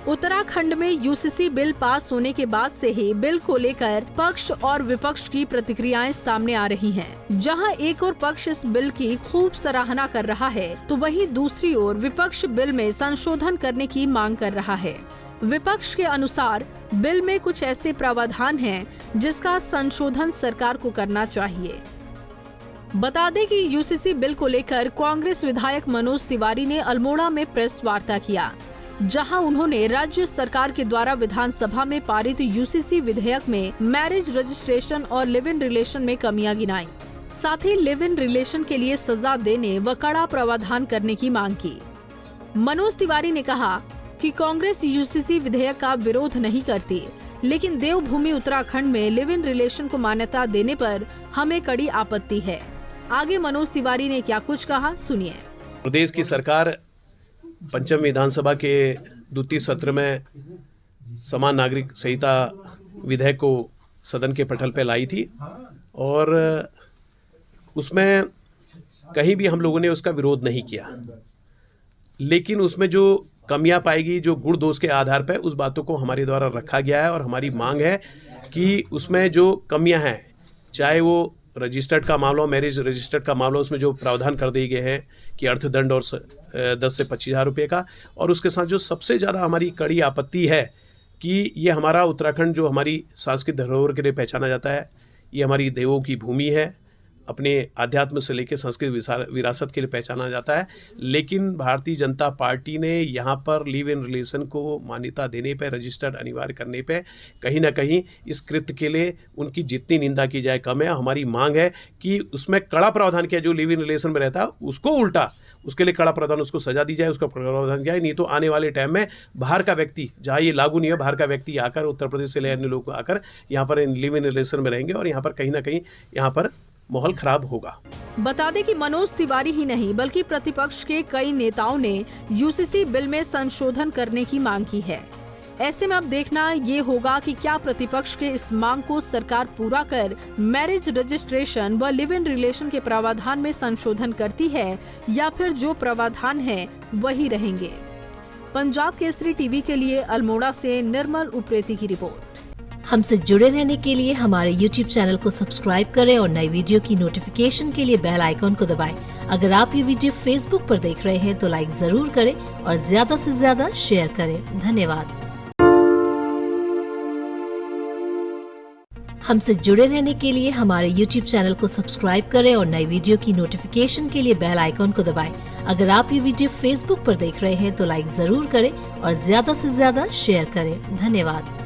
उत्तराखंड में UCC bill pass होने के बाद से ही बिल को लेकर पक्ष और विपक्ष की प्रतिक्रियाएं सामने आ रही हैं। जहां एक और पक्ष इस बिल की खूब सराहना कर रहा है, तो वहीं दूसरी ओर विपक्ष बिल में संशोधन करने की मांग कर रहा है। विपक्ष के अनुसार बिल में कुछ ऐसे प्रावधान हैं जिसका संशोधन सरकार को करना चाहिए। बता दें कि यूसीसी बिल को लेकर कांग्रेस विधायक मनोज तिवारी ने अल्मोड़ा में प्रेस वार्ता किया, जहां उन्होंने राज्य सरकार के द्वारा विधानसभा में पारित यूसीसी विधेयक में मैरिज रजिस्ट्रेशन और लिव इन रिलेशन में कमियां गिनाई। साथ ही लिव इन रिलेशन के लिए सजा देने व कड़ा प्रावधान करने की मांग की। मनोज तिवारी ने कहा कि कांग्रेस यूसीसी विधेयक का विरोध नहीं करती, लेकिन देवभूमि उत्तराखंड में लिव इन रिलेशन को मान्यता देने पर हमें कड़ी आपत्ति है। आगे मनोज तिवारी ने क्या कुछ कहा, सुनिए। प्रदेश की सरकार पंचम विधानसभा के द्वितीय सत्र में समान नागरिक संहिता विधेयक को सदन के पटल पर लाई थी और उसमें कहीं भी हम लोगों ने उसका विरोध नहीं किया, लेकिन उसमें जो कमियां पाएगी, जो गुण दोष के आधार पर उस बातों को हमारे द्वारा रखा गया है और हमारी मांग है कि उसमें जो कमियां हैं, चाहे वो रजिस्टर्ड का मामला, मैरिज रजिस्टर्ड का मामला, उसमें जो प्रावधान कर दिए गए हैं कि अर्थदंड और 10 से 25,000 रुपये का, और उसके साथ जो सबसे ज़्यादा हमारी कड़ी आपत्ति है कि ये हमारा उत्तराखंड जो हमारी सांस्कृतिक धरोहर के लिए पहचाना जाता है, ये हमारी देवों की भूमि है, अपने आध्यात्म से लेकर सांस्कृतिक विरासत के लिए पहचाना जाता है, लेकिन भारतीय जनता पार्टी ने यहाँ पर लिव इन रिलेशन को मान्यता देने पर, रजिस्टर्ड अनिवार्य करने पे कहीं ना कहीं इस कृत्य के लिए उनकी जितनी निंदा की जाए कम है। हमारी मांग है कि उसमें कड़ा प्रावधान किया, जो लिव इन रिलेशन में रहता है उसको उल्टा, उसके लिए कड़ा प्रावधान, उसको सजा दी जाए, उसका प्रावधान किया है। नहीं तो आने वाले टाइम में बाहर का व्यक्ति, जहाँ ये लागू नहीं है, बाहर का व्यक्ति आकर, उत्तर प्रदेश से ले अन्य लोग आकर यहाँ पर लिव इन रिलेशन में रहेंगे और यहाँ पर कहीं ना कहीं यहाँ पर माहौल खराब होगा। बता दें कि मनोज तिवारी ही नहीं बल्कि प्रतिपक्ष के कई नेताओं ने यूसीसी बिल में संशोधन करने की मांग की है। ऐसे में अब देखना ये होगा कि क्या प्रतिपक्ष के इस मांग को सरकार पूरा कर मैरिज रजिस्ट्रेशन व लिव इन रिलेशन के प्रावधान में संशोधन करती है या फिर जो प्रावधान है वही रहेंगे। पंजाब केसरी टीवी के लिए अल्मोड़ा से निर्मल उप्रेती की रिपोर्ट। हमसे जुड़े रहने के लिए हमारे YouTube चैनल को सब्सक्राइब करें और नई वीडियो की नोटिफिकेशन के लिए बेल आइकॉन को दबाएं। अगर आप ये वीडियो Facebook पर देख रहे हैं तो लाइक जरूर करें और ज्यादा से ज्यादा शेयर करें। धन्यवाद। हमसे जुड़े रहने के लिए हमारे YouTube चैनल को सब्सक्राइब करें और नई वीडियो की नोटिफिकेशन के लिए बेल आइकॉन को दबाएं। अगर आप ये वीडियो Facebook पर देख रहे हैं तो लाइक जरूर करें और ज्यादा से ज्यादा शेयर करें। धन्यवाद।